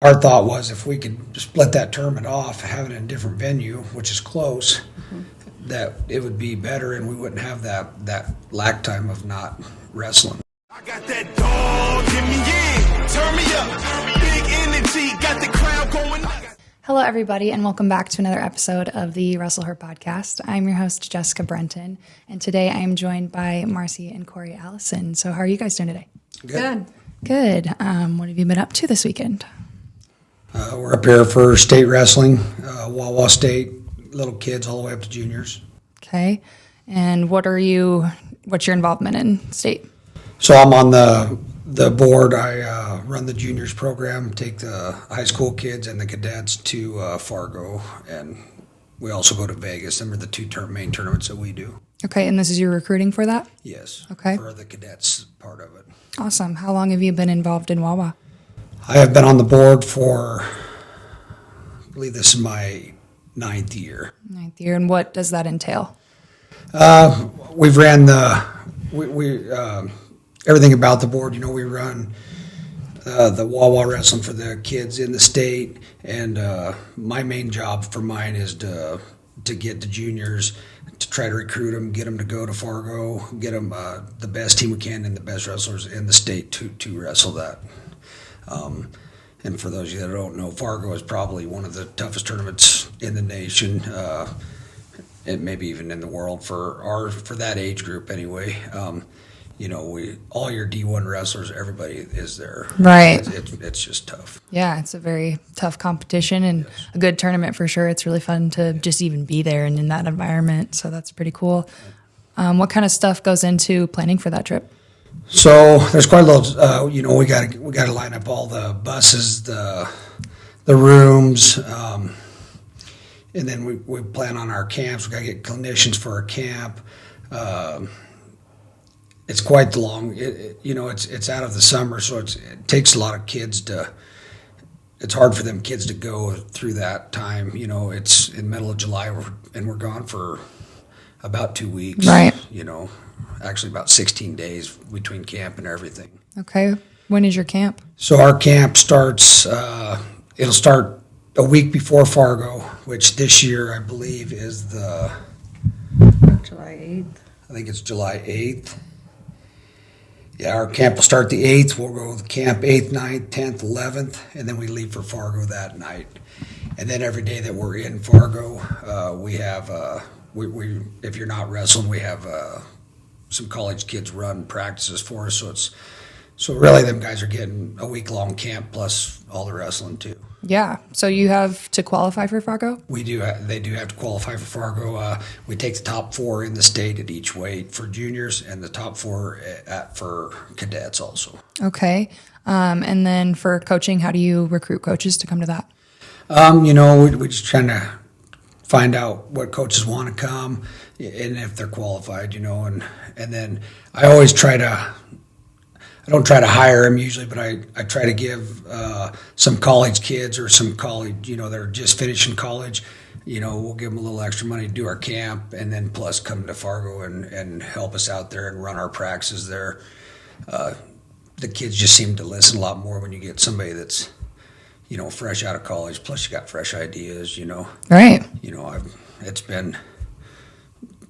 Our thought was if we could split that tournament off, have it in a different venue, which is close, that it would be better and we wouldn't have that lag time of not wrestling. I got that dog, get me in, turn me up, big energy, got the crowd going. Hello, everybody, and welcome back to another episode of the Wrestle podcast. I'm your host, Jessica Brenton, and today I am joined by Marci and Cory Allison. So how are you guys doing today? Good. What have you been up to this weekend? We're up here for state wrestling, Wawa State, little kids all the way up to juniors. Okay. And what's your involvement in state? So I'm on the board. I run the juniors program, take the high school kids and the cadets to Fargo, and we also go to Vegas. Them are the two main tournaments that we do. Okay, and this is your recruiting for that? Yes. Okay. For the cadets part of it. Awesome. How long have you been involved in Wawa? I have been on the board for, I believe this is my ninth year. And what does that entail? We've ran everything about the board. You know, we run the Wawa wrestling for the kids in the state, and my main job for mine is to get the juniors, to try to recruit them, get them to go to Fargo, get them the best team we can and the best wrestlers in the state to wrestle that. And for those of you that don't know, Fargo is probably one of the toughest tournaments in the nation, and maybe even in the world for that age group anyway. You know, all your D1 wrestlers, everybody is there. Right. It's just tough. Yeah, it's a very tough competition and a good tournament for sure. It's really fun to just even be there and in that environment. So that's pretty cool. What kind of stuff goes into planning for that trip? So there's quite a little. We got to line up all the buses, the rooms, and then we plan on our camps. We got to get clinicians for our camp. It's quite long. It's out of the summer, so it takes a lot of kids to. It's hard for them kids to go through that time. You know, it's in the middle of July, and we're gone for about 2 weeks. Right. You know, actually about 16 days between camp and everything. Okay. When is your camp? So our camp starts. It'll start a week before Fargo, which this year I believe is the July 8th. I think it's July 8th. Yeah, our camp will start the 8th. We'll go to camp 8th, 9th, 10th, 11th, and then we leave for Fargo that night. And then every day that we're in Fargo, we have, if you're not wrestling, we have some college kids run practices for us. So really them guys are getting a week-long camp plus all the wrestling too. Yeah. So you have to qualify for Fargo? We do. They do have to qualify for Fargo. We take the top 4 in the state at each weight for juniors, and the top 4 for cadets also. Okay. And then for coaching, how do you recruit coaches to come to that? We just trying to find out what coaches want to come and if they're qualified. And then I always try to. I don't try to hire them usually, but I try to give some college kids or some college, they're just finishing college, we'll give them a little extra money to do our camp and then plus come to Fargo and help us out there and run our practices there. The kids just seem to listen a lot more when you get somebody that's, fresh out of college, plus you got fresh ideas, Right. It's been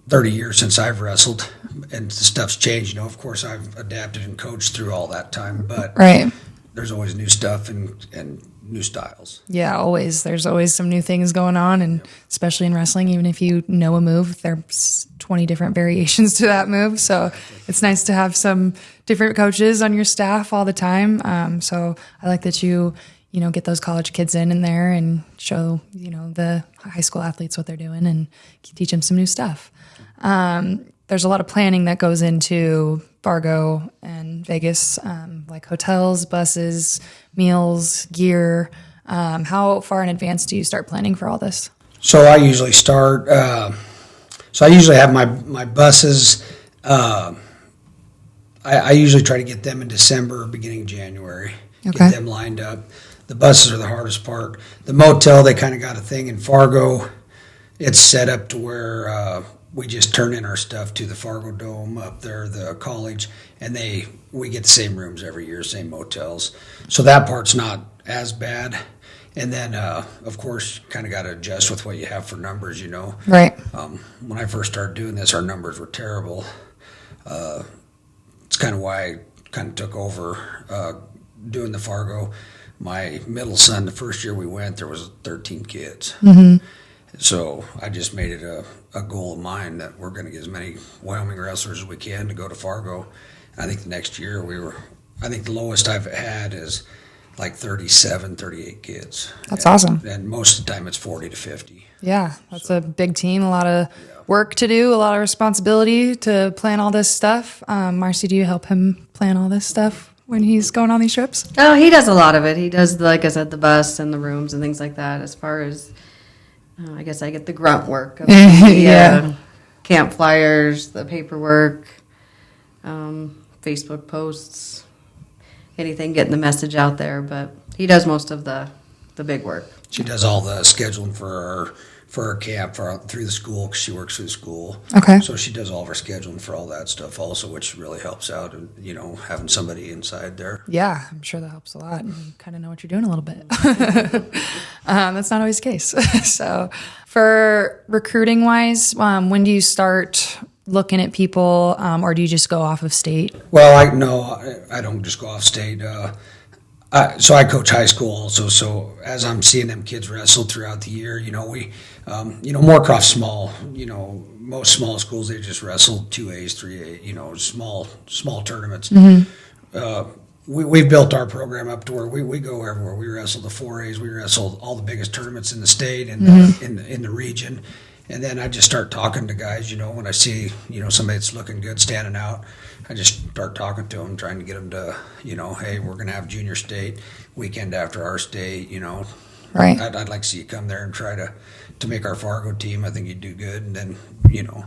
30 years since I've wrestled, and the stuff's changed. Of course, I've adapted and coached through all that time, but right. There's always new stuff and new styles. Yeah, always. There's always some new things going on, and especially in wrestling, even if you know a move, there's 20 different variations to that move. So it's nice to have some different coaches on your staff all the time. So I like that you get those college kids in there and show, the high school athletes what they're doing and teach them some new stuff. There's a lot of planning that goes into Fargo and Vegas, like hotels, buses, meals, gear. How far in advance do you start planning for all this? So I usually start, I usually have my buses, I usually try to get them in December, beginning January, Okay. Get them lined up. The buses are the hardest part. The motel, they kind of got a thing in Fargo. It's set up to where we just turn in our stuff to the Fargo Dome up there, the college, and we get the same rooms every year, same motels. So that part's not as bad. And then, of course, kind of got to adjust with what you have for numbers, you know. Right. When I first started doing this, our numbers were terrible. It's kind of why I kind of took over doing the Fargo. My middle son, the first year we went, there was 13 kids. So I just made it a goal of mine that we're going to get as many Wyoming wrestlers as we can to go to Fargo. I think the next year I think the lowest I've had is like 37, 38 kids. That's awesome. And most of the time it's 40 to 50. Yeah, that's a big team, a lot of work to do, a lot of responsibility to plan all this stuff. Marci, do you help him plan all this stuff when he's going on these trips? Oh, he does a lot of it. He does, like I said, the bus and the rooms and things like that. As far as, I guess I get the grunt work of the camp flyers, the paperwork, Facebook posts, anything getting the message out there. But he does most of the big work. She does all the scheduling for our camp through the school because she works through the school. Okay. So she does all of our scheduling for all that stuff also, which really helps out, you know, having somebody inside there. Yeah, I'm sure that helps a lot. You kind of know what you're doing a little bit. That's not always the case. So for recruiting wise, when do you start looking at people, or do you just go off of state? Well, I don't just go off state. So I coach high school also. So as I'm seeing them kids wrestle throughout the year, you know, Moorcroft's small. You know, most small schools they just wrestle 2As, 3A. You know, small tournaments. We've built our program up to where we go everywhere. We wrestle the 4As. We wrestle all the biggest tournaments in the state and in the region. And then I just start talking to guys, you know, when I see, you know, somebody that's looking good, standing out, I just start talking to them, trying to get them to, you know, hey, we're going to have junior state weekend after our state, you know. Right. I'd like to see you come there and try to make our Fargo team. I think you'd do good. And then, you know,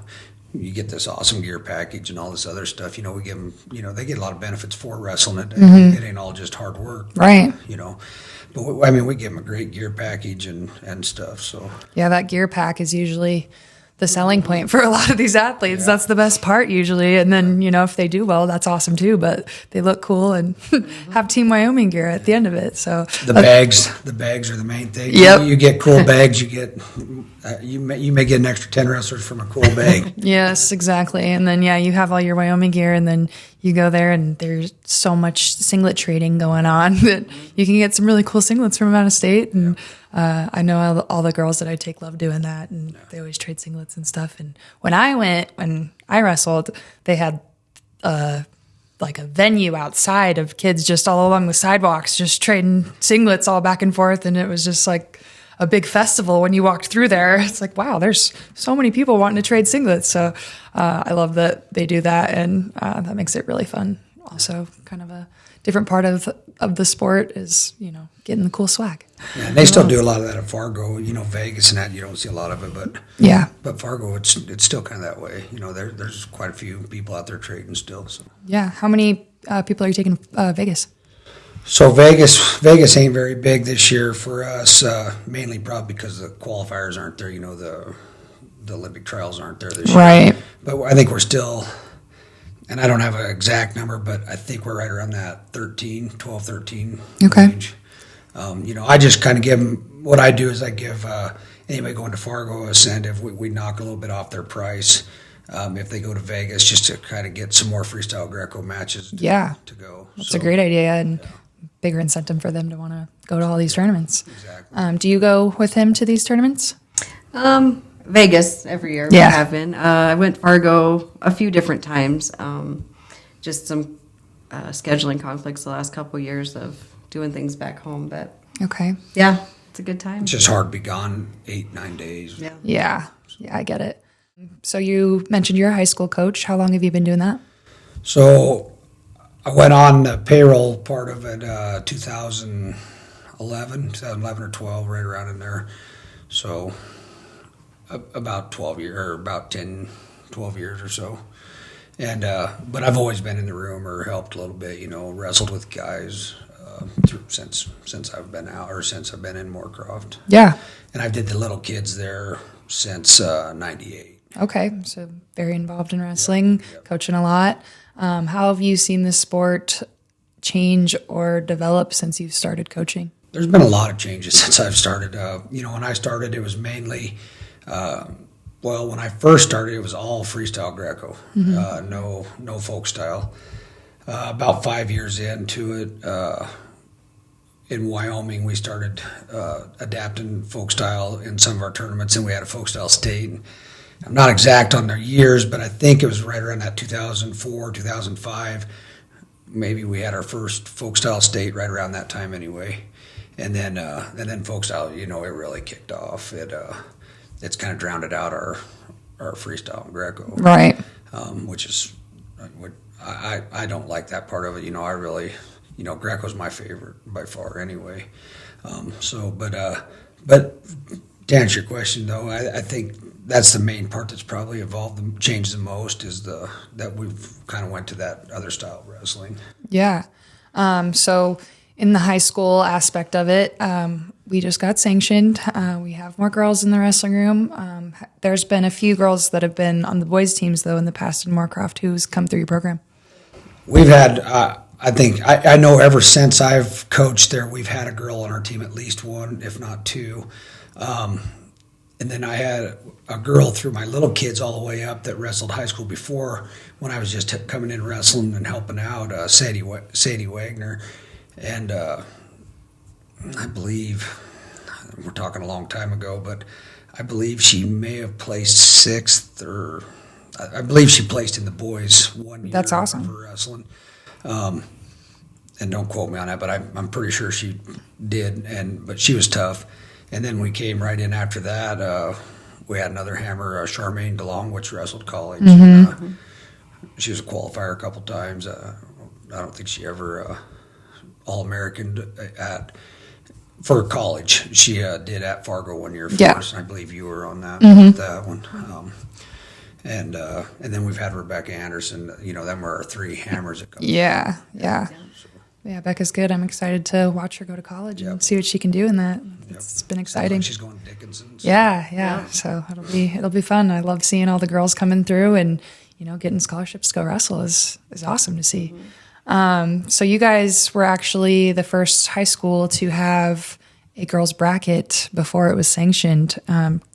you get this awesome gear package and all this other stuff. You know, we give them, you know, they get a lot of benefits for wrestling it. It ain't all just hard work. Right. You know. But, I mean, we give them a great gear package and stuff, so. Yeah, that gear pack is usually the selling point for a lot of these athletes. Yeah. That's the best part usually. And then, you know, if they do well, that's awesome too. But they look cool and have Team Wyoming gear at the end of it. So the bags are the main thing. Yep. You get cool bags. You get you may get an extra 10 wrestlers from a cool bag. Yes, exactly. And then you have all your Wyoming gear, and then you go there, and there's so much singlet trading going on that you can get some really cool singlets from out of state. And I know all the girls that I take love doing that, and they always trade singlets and stuff. And when I wrestled, they had like a venue outside of kids just all along the sidewalks, just trading singlets all back and forth, and it was just like a big festival when you walked through there. It's like, wow, there's so many people wanting to trade singlets. So I love that they do that, and that makes it really fun. Also, kind of a different part of the sport is, you know, getting the cool swag. Yeah, and they still do a lot of that at Fargo. You know, Vegas and that, you don't see a lot of it, but but Fargo, it's still kind of that way. You know, there's quite a few people out there trading still. So yeah, how many people are you taking Vegas? So Vegas ain't very big this year for us, mainly probably because the qualifiers aren't there. You know, the Olympic trials aren't there this year. Right. But I think we're still, and I don't have an exact number, but I think we're right around that 12, 13 range. You know, I just kind of give them, what I do is I give anybody going to Fargo a incentive. We knock a little bit off their price if they go to Vegas, just to kind of get some more freestyle Greco matches to go. That's a great idea, and bigger incentive for them to want to go to all these tournaments. Exactly. Do you go with him to these tournaments? Vegas every year. Yeah. We have been. I went Fargo a few different times. Just some scheduling conflicts the last couple of years of doing things back home. But okay. Yeah, it's a good time. It's just hard to be gone 8-9 days. Yeah, I get it. So you mentioned you're a high school coach. How long have you been doing that? So I went on the payroll part of it 2011 or 12, right around in there. So about 12 years, or about 10, 12 years or so. And but I've always been in the room or helped a little bit, you know, wrestled with guys since I've been out, or since I've been in Moorcroft. Yeah. And I did the little kids there since 98. Okay, so very involved in wrestling, coaching a lot. How have you seen the sport change or develop since you've started coaching? There's been a lot of changes since I've started. When I started, it was mainly, when I first started, it was all freestyle Greco, no folk style. About 5 years into it, in Wyoming, we started adapting folk style in some of our tournaments, and we had a folk style state. And I'm not exact on their years, but I think it was right around that 2004, 2005. Maybe we had our first folk style state right around that time anyway. And then folk style, it really kicked off. It's kind of drowned out our freestyle and Greco, Right. Which is I don't like that part of it. I really, Greco's my favorite by far anyway. But to answer your question though, I think that's the main part that's probably evolved and changed the most is that we've kind of went to that other style of wrestling. Yeah. So in the high school aspect of it, we just got sanctioned. We have more girls in the wrestling room. There's been a few girls that have been on the boys' teams, though, in the past in Moorcroft who's come through your program. We've had, I know ever since I've coached there, we've had a girl on our team, at least one, if not two. And then I had a girl through my little kids all the way up that wrestled high school before when I was just coming in wrestling and helping out, Sadie Wagner. And I believe, we're talking a long time ago, but I believe she may have placed sixth, or I believe she placed in the boys 1 year. That's awesome. For wrestling. And don't quote me on that, but I'm pretty sure she did. But she was tough. And then we came right in after that. We had another hammer, Charmaine DeLong, which wrestled college. She was a qualifier a couple times. I don't think she ever All-American for college. She did at Fargo 1 year for us. I believe you were on that one. And then we've had Rebecca Anderson. Them were our three hammers that come. Yeah. Becca's good. I'm excited to watch her go to college and see what she can do in that. It's been exciting. She's going to Dickinson. So. Yeah. So it'll be fun. I love seeing all the girls coming through, and getting scholarships to go wrestle is awesome to see. So you guys were actually the first high school to have a girls bracket before it was sanctioned.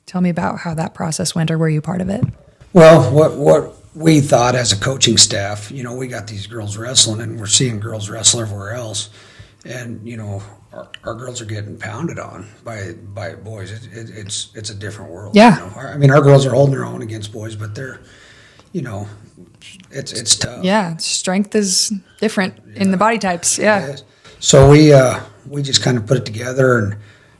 Tell me about how that process went, or were you part of it? Well, what we thought as a coaching staff, we got these girls wrestling, and we're seeing girls wrestle everywhere else, and our girls are getting pounded on by boys. It's a different world. Yeah. Our girls are holding their own against boys, but they're, it's tough. Yeah, strength is different in the body types. Yeah. So we just kind of put it together, and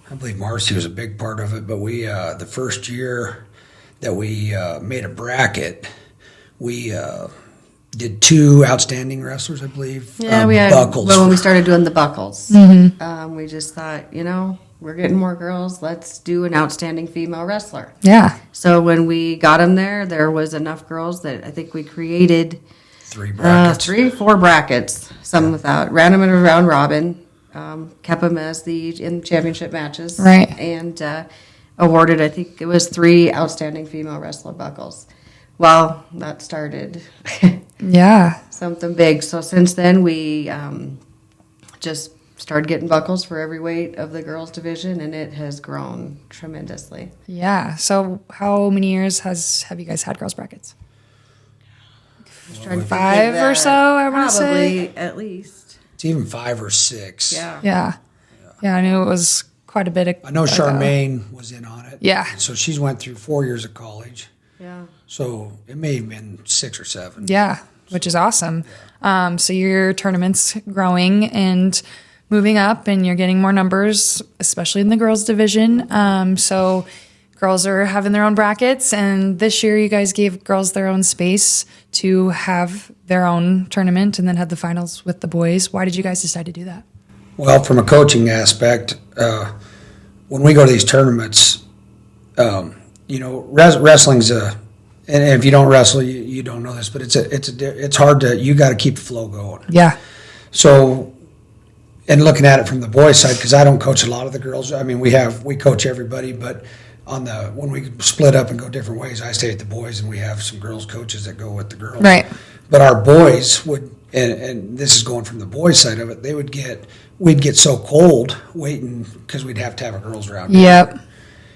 I believe Marci was a big part of it. But we the first year that we made a bracket, we did two outstanding wrestlers, I believe. Yeah, we had buckles. when we started doing the buckles. We just thought, we're getting more girls. Let's do an outstanding female wrestler. Yeah. So when we got them there was enough girls that I think we created 3 brackets. 4 brackets. Some without, ran them in a round robin, kept them as in championship matches, right? And awarded, I think it was 3 outstanding female wrestler buckles. Well, that started something big. So since then we just started getting buckles for every weight of the girls division, and it has grown tremendously. Yeah. So how many years have you guys had girls brackets? 5 or so, I want to say. Probably, at least. It's even 5 or 6. Yeah, I knew it was quite a bit. I know Charmaine was in on it. Yeah. So she's went through 4 years of college. Yeah. So it may have been 6 or 7. Yeah, which is awesome. So your tournament's growing and moving up, and you're getting more numbers, especially in the girls division. So girls are having their own brackets, and this year you guys gave girls their own space to have their own tournament and then have the finals with the boys. Why did you guys decide to do that? Well, from a coaching aspect, when we go to these tournaments, wrestling's and if you don't wrestle, you don't know this, but it's hard to, you got to keep the flow going. Yeah. So, and looking at it from the boys' side, because I don't coach a lot of the girls. We coach everybody, but when we split up and go different ways, I stay with the boys, and we have some girls coaches that go with the girls. Right. But our boys would, and this is going from the boys' side of it, we'd get so cold waiting because we'd have to have our girls around. Yep.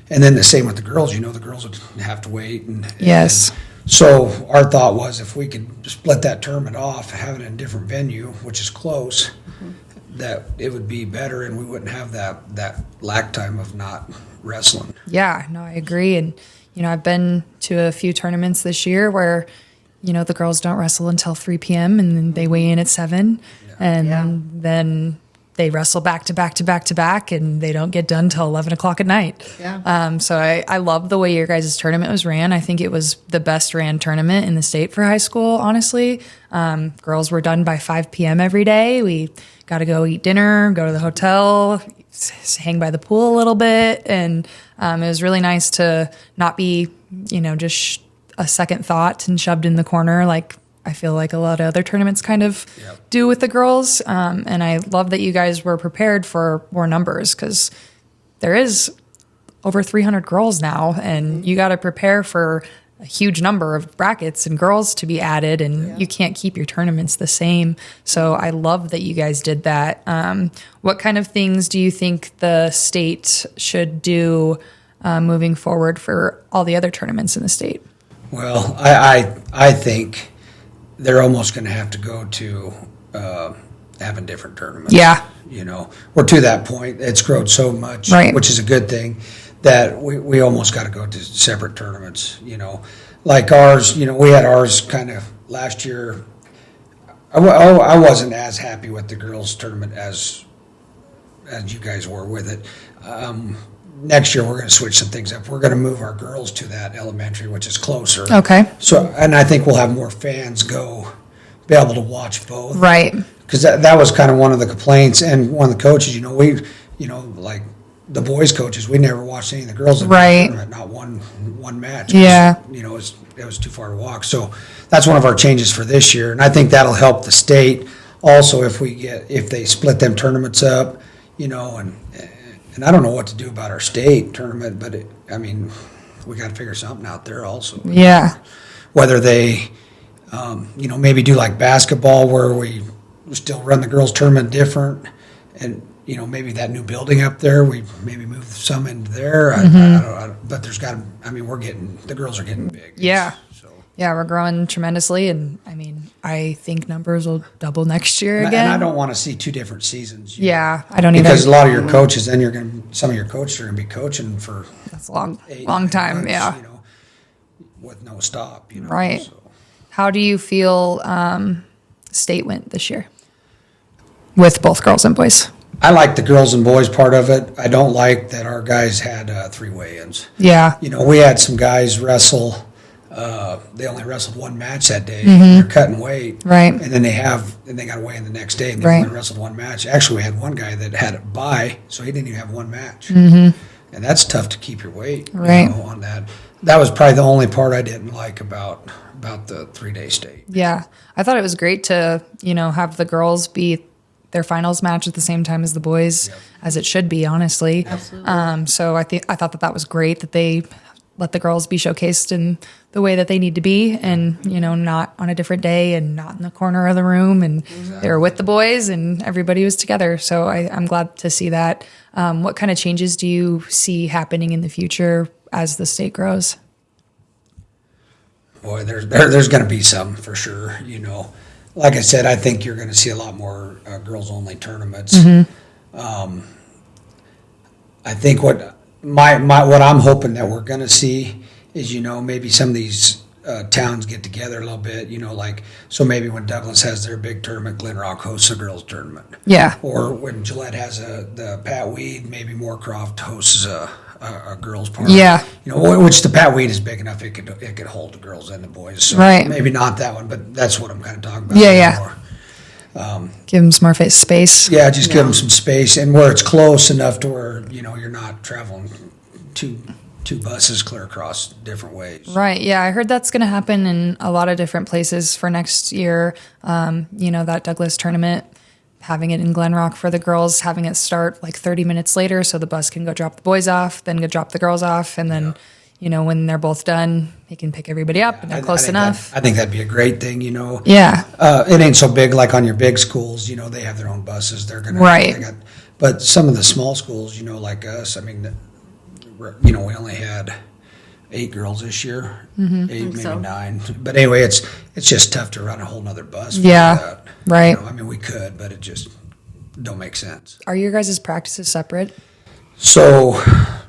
And then the same with the girls, the girls would have to wait. Yes. And so our thought was if we could split that tournament off, have it in a different venue, which is close, that it would be better and we wouldn't have that lack time of not wrestling. Yeah, no, I agree. And, I've been to a few tournaments this year where, the girls don't wrestle until 3 p.m. and then they weigh in at 7. Yeah. And then they wrestle back to back to back to back and they don't get done till 11 o'clock at night. Yeah. So I love the way your guys' tournament was ran. I think it was the best ran tournament in the state for high school, honestly. Girls were done by 5 p.m. every day. We got to go eat dinner, go to the hotel, hang by the pool a little bit. And it was really nice to not be, just a second thought and shoved in the corner like I feel like a lot of other tournaments kind of do with the girls. And I love that you guys were prepared for more numbers because there is over 300 girls now, and you got to prepare for a huge number of brackets and girls to be added, and you can't keep your tournaments the same. So I love that you guys did that. What kind of things do you think the state should do moving forward for all the other tournaments in the state? Well, I think they're almost going to have to go to having different tournaments. Yeah. We're to that point. It's grown so much, right, which is a good thing, that we almost got to go to separate tournaments. Like ours, we had ours kind of last year. I wasn't as happy with the girls' tournament as you guys were with it. Next year, we're going to switch some things up. We're going to move our girls to that elementary, which is closer. Okay. So, and I think we'll have more fans be able to watch both. Right. Because that was kind of one of the complaints, and one of the coaches, like the boys' coaches, we never watched any of the girls in the tournament, not one match. Yeah. It was too far to walk. So that's one of our changes for this year, and I think that'll help the state also if they split them tournaments up, and I don't know what to do about our state tournament, but we got to figure something out there also. Yeah. Whether they, maybe do like basketball where we still run the girls' tournament different, and maybe that new building up there, we maybe move some into there. But there's got to. The girls are getting big. Yeah. Yeah, we're growing tremendously, and I think numbers will double next year again. And I don't want to see 2 different seasons. Yeah, I don't either. Because a lot of your coaches, then some of your coaches are going to be coaching for that's a long time. Months, with no stop. Right. So. How do you feel state went this year with both girls and boys? I like the girls and boys part of it. I don't like that our guys had 3 weigh-ins. Yeah. We had some guys wrestle. They only wrestled 1 match that day. They're cutting weight, right? And then they got to weigh in the next day, and they only wrestled 1 match. Actually, we had one guy that had a bye, so he didn't even have 1 match. And that's tough to keep your weight, right? On that. That was probably the only part I didn't like about the 3-day state. Yeah, I thought it was great to have the girls be their finals match at the same time as the boys, as it should be, honestly. Absolutely. So I thought that was great that they let the girls be showcased in the way that they need to be, and not on a different day and not in the corner of the room, and they were with the boys and everybody was together. So I'm glad to see that. What kind of changes do you see happening in the future as the state grows? Boy, there's going to be some for sure. Like I said, I think you're going to see a lot more girls only tournaments. I think what I'm hoping that we're going to see is, maybe some of these towns get together a little bit, so maybe when Douglas has their big tournament, Glen Rock hosts a girls tournament. Yeah. Or when Gillette has the Pat Weed, maybe Moorcroft hosts a girls party. Yeah. Which the Pat Weed is big enough, it could hold the girls and the boys. So maybe not that one, but that's what I'm kind of talking about. Yeah. Give them some more space. Yeah, just give them some space, and where it's close enough to where you're not traveling two buses clear across different ways. Right. Yeah, I heard that's going to happen in a lot of different places for next year. That Douglas tournament, having it in Glen Rock for the girls, having it start like 30 minutes later, so the bus can go drop the boys off, then go drop the girls off, and then when they're both done, he can pick everybody up and they're close enough. I think that'd be a great thing, Yeah. It ain't so big like on your big schools, they have their own buses. They're going to. Right. But some of the small schools, like us, I mean, we only had 8 girls this year, 8, maybe 9. But anyway, it's just tough to run a whole nother bus. Yeah. That. Right. I mean, we could, but it just don't make sense. Are your guys' practices separate? So,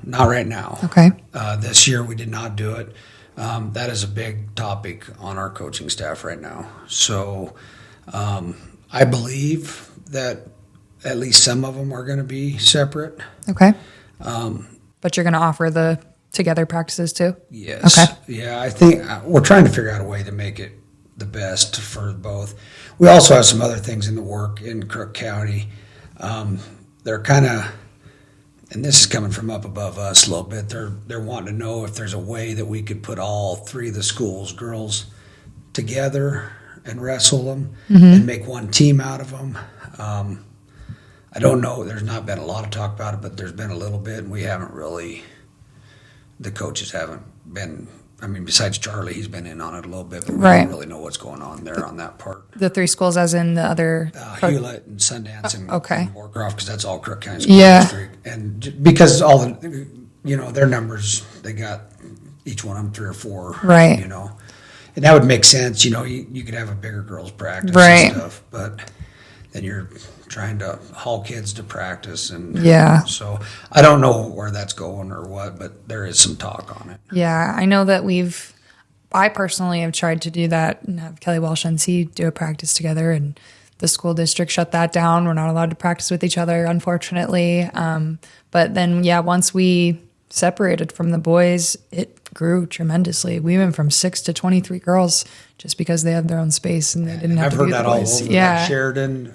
not right now. Okay. This year we did not do it. That is a big topic on our coaching staff right now. So, I believe that at least some of them are going to be separate. Okay. But you're going to offer the together practices too? Yes. Okay. Yeah, I think we're trying to figure out a way to make it the best for both. We also have some other things in the work in Crook County. They're kind of, and this is coming from up above us a little bit, they're wanting to know if there's a way that we could put all 3 of the schools, girls, together and wrestle them and make one team out of them. I don't know. There's not been a lot of talk about it, but there's been a little bit, and we haven't really, the coaches haven't been, I mean, besides Charlie, he's been in on it a little bit, but we don't really know what's going on there on that part. The 3 schools as in the other? Hewlett and Sundance and Moorcroft, because that's all Crook County School District. And because all the, their numbers, they got each one of them 3 or 4, right. And that would make sense, you could have a bigger girls practice right. and stuff, but then you're trying to haul kids to practice. And so I don't know where that's going or what, but there is some talk on it. Yeah, I know that I personally have tried to do that and have Kelly Walsh and C do a practice together, and the school district shut that down. We're not allowed to practice with each other, unfortunately. But then, once we separated from the boys, it grew tremendously. We went from 6 to 23 girls just because they had their own space and they didn't have to be with the boys. I've heard that all over, like Sheridan.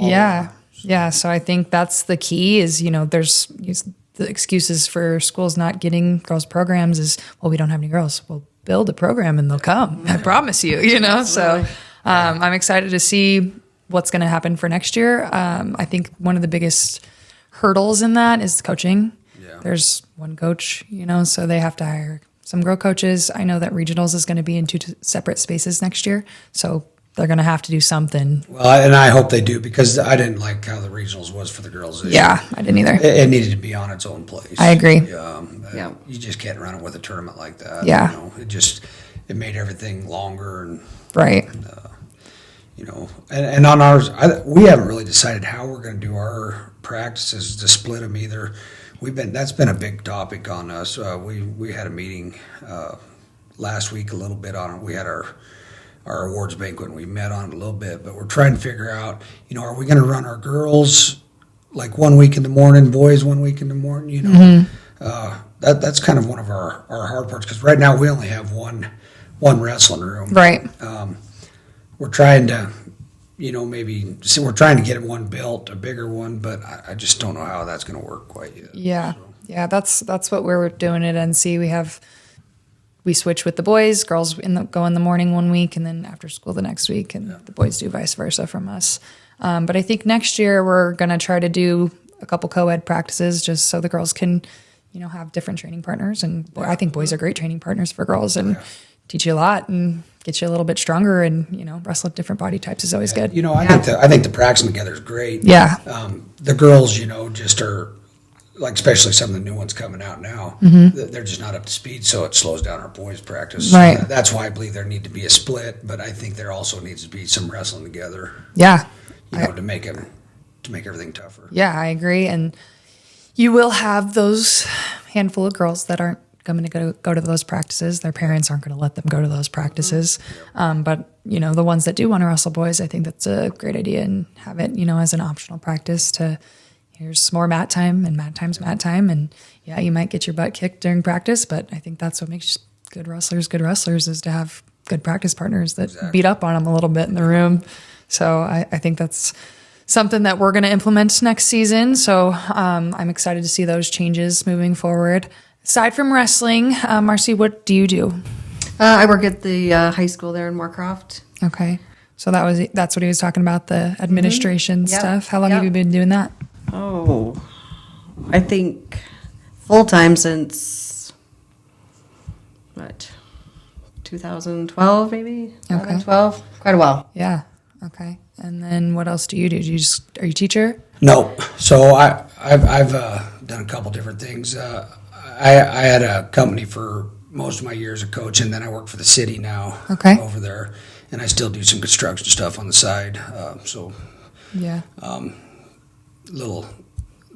Yeah. So I think that's the key is, there's the excuses for schools not getting girls programs is, well, we don't have any girls. Well, build a program and they'll come. I promise you, So I'm excited to see what's going to happen for next year. I think one of the biggest hurdles in that is coaching. Yeah. There's one coach, so they have to hire some girl coaches. I know that regionals is going to be in 2 separate spaces next year. So they're going to have to do something. Well, and I hope they do, because I didn't like how the regionals was for the girls this year. I didn't either. It needed to be on its own place. I agree. You just can't run it with a tournament like that. Yeah. It made everything longer. And, right. And on ours, we haven't really decided how we're going to do our practices to split them either. That's been a big topic on us. We had a meeting last week a little bit on it. We had our awards banquet, and we met on it a little bit, but we're trying to figure out, are we going to run our girls like 1 week in the morning, boys 1 week in the morning, that's kind of one of our hard parts, because right now we only have one wrestling room. Right. We're trying to, we're trying to get one built, a bigger one, but I just don't know how that's going to work quite yet. Yeah. So. Yeah. That's what we're doing at NC. We switch with the boys. Girls go in the morning 1 week, and then after school the next week, and the boys do vice versa from us. But I think next year we're going to try to do a couple co-ed practices just so the girls can, have different training partners. And I think boys are great training partners for girls and teach you a lot and get you a little bit stronger. And wrestle with different body types is always good. I think the practicing together is great. Yeah. The girls, just are. Like, especially some of the new ones coming out now, they're just not up to speed, so it slows down our boys' practice. Right. That's why I believe there need to be a split, but I think there also needs to be some wrestling together. Yeah. To make everything tougher. Yeah, I agree. And you will have those handful of girls that aren't going to go to those practices. Their parents aren't going to let them go to those practices. But, the ones that do want to wrestle boys, I think that's a great idea, and have it, as an optional practice to – here's more mat time, and mat time's mat time. And you might get your butt kicked during practice, but I think that's what makes good wrestlers is to have good practice partners that beat up on them a little bit in the room. So I think that's something that we're going to implement next season. So I'm excited to see those changes moving forward. Aside from wrestling, Marci, what do you do? I work at the high school there in Moorcroft. Okay. So that's what he was talking about, the administration stuff. How long have you been doing that? Oh, I think full-time since what, 2012 maybe? Okay. 12, quite a while. Yeah. Okay. And then what else do you do? Are you a teacher? No. So I've done a couple different things. I had a company for most of my years of coaching, then I work for the city now over there, and I still do some construction stuff on the side. Yeah.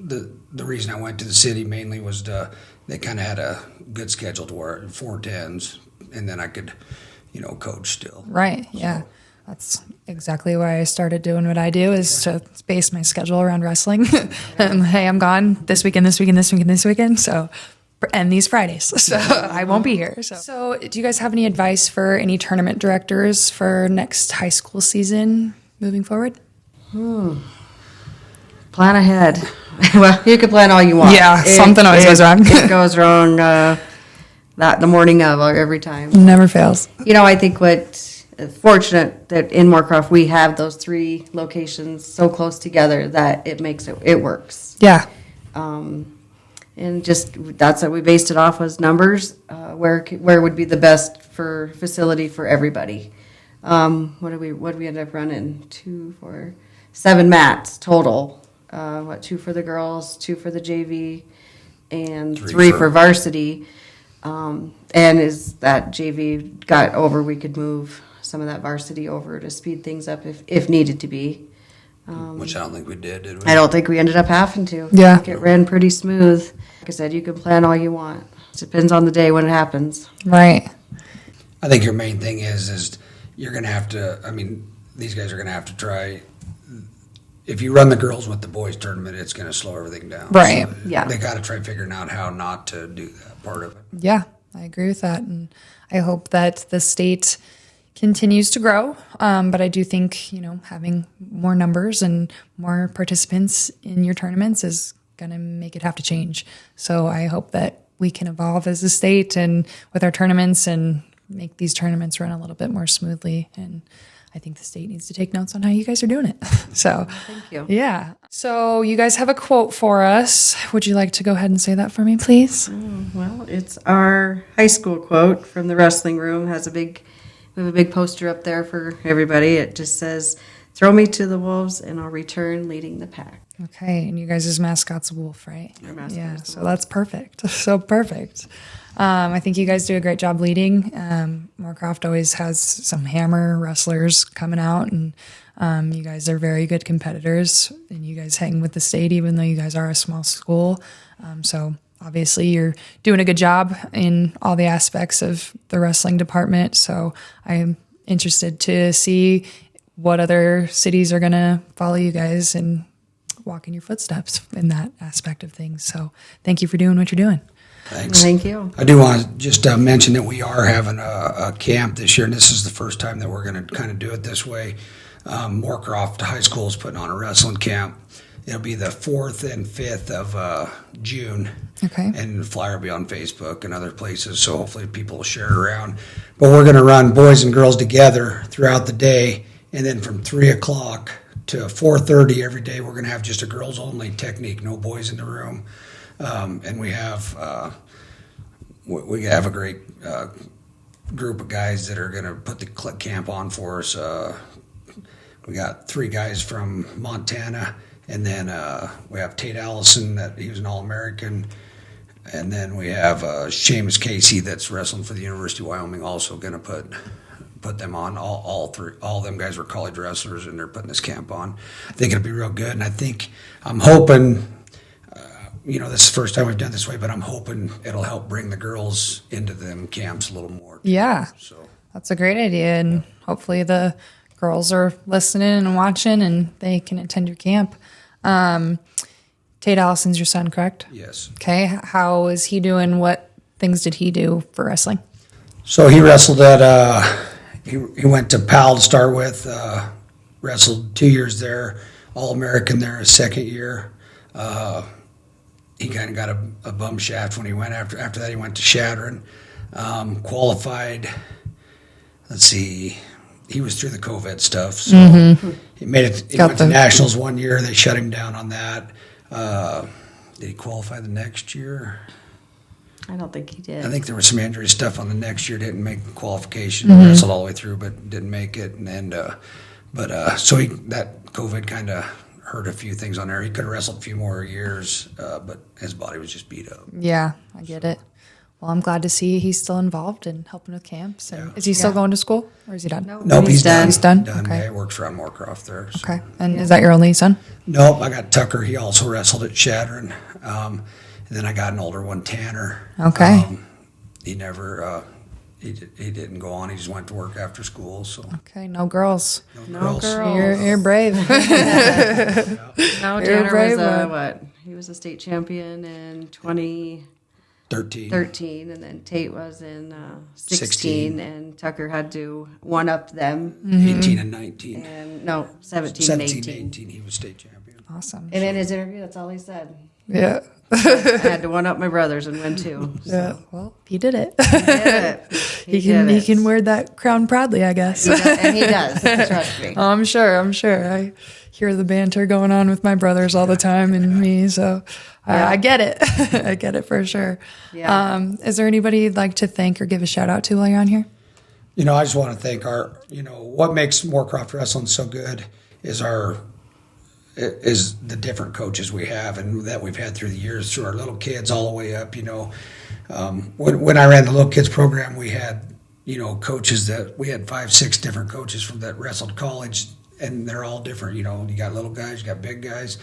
The reason I went to the city mainly was they kind of had a good schedule to work 4-10s, and then I could, coach still. Right. Yeah. That's exactly why I started doing what I do, is to base my schedule around wrestling. And hey, I'm gone this weekend, this weekend, this weekend, this weekend. So, and these Fridays. So I won't be here. So do you guys have any advice for any tournament directors for next high school season moving forward? Plan ahead. Well, you can plan all you want. Yeah, something always goes wrong. It goes wrong the morning of every time. Never fails. I think fortunate that in Moorcroft we have those 3 locations so close together that it works. Yeah. And just that's what we based it off was numbers. Where would be the best for facility for everybody? What do we end up running? 2, 4, 7 mats total. 2 for the girls, 2 for the JV, and 3 for varsity. And as that JV got over, we could move some of that varsity over to speed things up if needed to be. Which I don't think we did we? I don't think we ended up having to. Yeah. It ran pretty smooth. Like I said, you can plan all you want. It depends on the day when it happens. Right. I think your main thing is you're going to have to, these guys are going to have to try. If you run the girls with the boys tournament, it's going to slow everything down. Right. So Yeah. They got to try figuring out how not to do that part of it. Yeah, I agree with that. And I hope that the state continues to grow. But I do think, having more numbers and more participants in your tournaments is going to make it have to change. So I hope that we can evolve as a state and with our tournaments and make these tournaments run a little bit more smoothly. And I think the state needs to take notes on how you guys are doing it. So Thank you. Yeah. So you guys have a quote for us. Would you like to go ahead and say that for me, please? Well, it's our high school quote from the wrestling room. We have a big poster up there for everybody. It just says, "Throw me to the wolves and I'll return leading the pack." Okay, and you guys' mascot's a wolf, right? Our mascot Yeah, is the so wolf. that's perfect. So perfect. I think you guys do a great job leading. Moorcroft always has some hammer wrestlers coming out, and you guys are very good competitors, and you guys hang with the state even though you guys are a small school. So obviously you're doing a good job in all the aspects of the wrestling department. So I'm interested to see what other cities are going to follow you guys and walk in your footsteps in that aspect of things. So thank you for doing what you're doing. Thanks. Thank you. I do want to just mention that we are having a camp this year, and this is the first time that we're going to kind of do it this way. Moorcroft High School is putting on a wrestling camp. It'll be the 4th and 5th of June. Okay. And the flyer will be on Facebook and other places, so hopefully people will share it around. But we're going to run boys and girls together throughout the day, and then from 3 o'clock to 4:30 every day, we're going to have just a girls-only technique, no boys in the room. And we have a great group of guys that are going to put the camp on for us. We got 3 guys from Montana, and then we have Tate Allison, that he was an All-American, and then we have Seamus Casey that's wrestling for the University of Wyoming, also going to put them on. All of them guys were college wrestlers, and they're putting this camp on. I think it'll be real good, and I'm hoping. This is the first time we've done this way, but I'm hoping it'll help bring the girls into them camps a little more. Yeah, So that's a great idea. And hopefully the girls are listening and watching and they can attend your camp. Tate Allison's your son, correct? yes. Okay. How is he doing? What things did he do for wrestling? So he wrestled at. He went to PAL to start with. Wrestled 2 years there. All-American there his second year. He kind of got a bum shaft when he went after that. He went to Shattering, qualified. Let's see, he was through the COVID stuff, so he made it. He went to nationals 1 year. They shut him down on that. Did he qualify the next year? I don't think he did. I think there was some injury stuff on the next year. Didn't make qualification. Wrestled all the way through, but didn't make it. And so that COVID kind of hurt a few things on there. He could have wrestled a few more years, but his body was just beat up. Yeah, I get it. Well, I'm glad to see he's still involved in helping with camps. And is he still going to school, or is he done? Nope, he's done. He's done? Done. Okay. Yeah, he works around Moorcroft there. So. Okay. And is that your only son? Nope, I got Tucker. He also wrestled at Shattern. And then I got an older one, Tanner. Okay. He never, he didn't go on. He just went to work after school. So. Okay, no girls. No girls. You're brave. No, You're Tanner brave was one. he was a state champion in 2013, 13. and then Tate was in 16, 16. and Tucker had to one-up them. 18 and 19. And no, 17 and 17 18. 18, he was state champion. Awesome. And in his interview, that's all he said. Yeah. I had to one-up my brothers and win too. So. Yeah. Well, he did it. He did it. He did can wear that crown proudly, I guess. And he does, trust me. I'm sure. I hear the banter going on with my brothers all the time and me, so I get it. I get it for sure. Yeah. Is there anybody you'd like to thank or give a shout out to while you're on here? I just want to thank what makes Moorcroft Wrestling so good is the different coaches we have and that we've had through the years, through our little kids all the way up. When I ran the little kids program, we had coaches we had 5-6 different coaches from that wrestled college, and they're all different. You got little guys, you got big guys,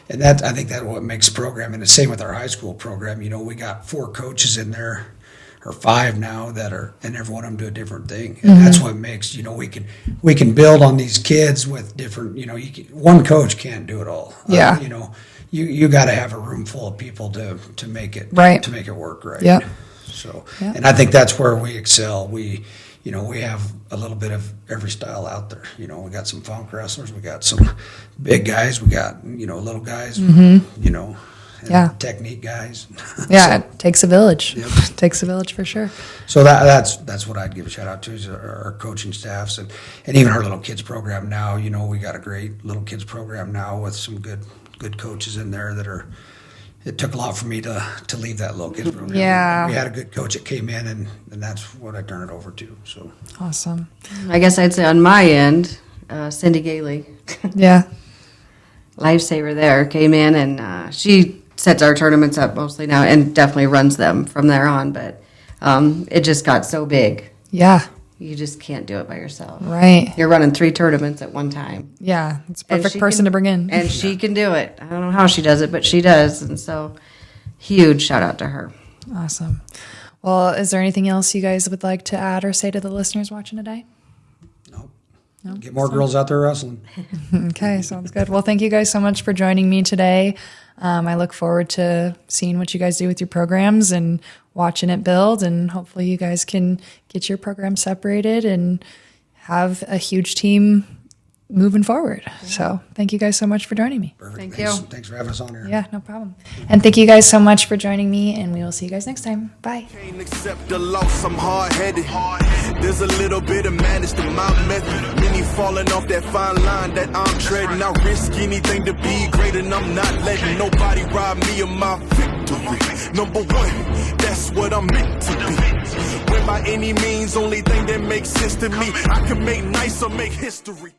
and I think that's what makes the program. And the same with our high school program. We got 4 coaches in there, or 5 now, and every one of them do a different thing, and that's what makes we can build on these kids with different. One coach can't do it all. Yeah. You got to have a room full of people to make it right, to make it work right. Yeah. So, yeah. And I think that's where we excel. We have a little bit of every style out there. We got some funk wrestlers, we got some big guys, we got little guys, yeah, technique guys. Yeah, it takes a village. Yep. It takes a village for sure. So that's what I'd give a shout out to is our coaching staffs and even our little kids program now. We got a great little kids program now with some good coaches in there that are. It took a lot for me to leave that little kids program. Yeah. We had a good coach that came in, and that's what I turned it over to. So Awesome. I guess I'd say on my end, Cindy Gailey, Yeah. lifesaver there, came in and she sets our tournaments up mostly now and definitely runs them from there on. But it just got so big. Yeah. You just can't do it by yourself. Right. You're running 3 tournaments at one time. Yeah. It's a And perfect she person can- to bring in. And she can do it. I don't know how she does it, but she does. And so, huge shout out to her. Awesome. Well, is there anything else you guys would like to add or say to the listeners watching today? no, get more girls out there wrestling. Okay, sounds good. Well, thank you guys so much for joining me today. I look forward to seeing what you guys do with your programs and watching it build, and hopefully you guys can get your program separated and have a huge team moving forward. So thank you guys so much for joining me. Perfect. Thank Thanks. you. Thanks for having us on here. Yeah, no problem. And thank you guys so much for joining me, and we will see you guys next time. Bye. Can't accept the loss, I'm hard-headed. There's a little bit of madness to my method. Many falling off that fine line that I'm treading. I risk anything to be great, and I'm not letting nobody rob me of my victory. Number 1, that's what I'm meant to be. When by any means, only thing that makes sense to me, I can make nice or make history.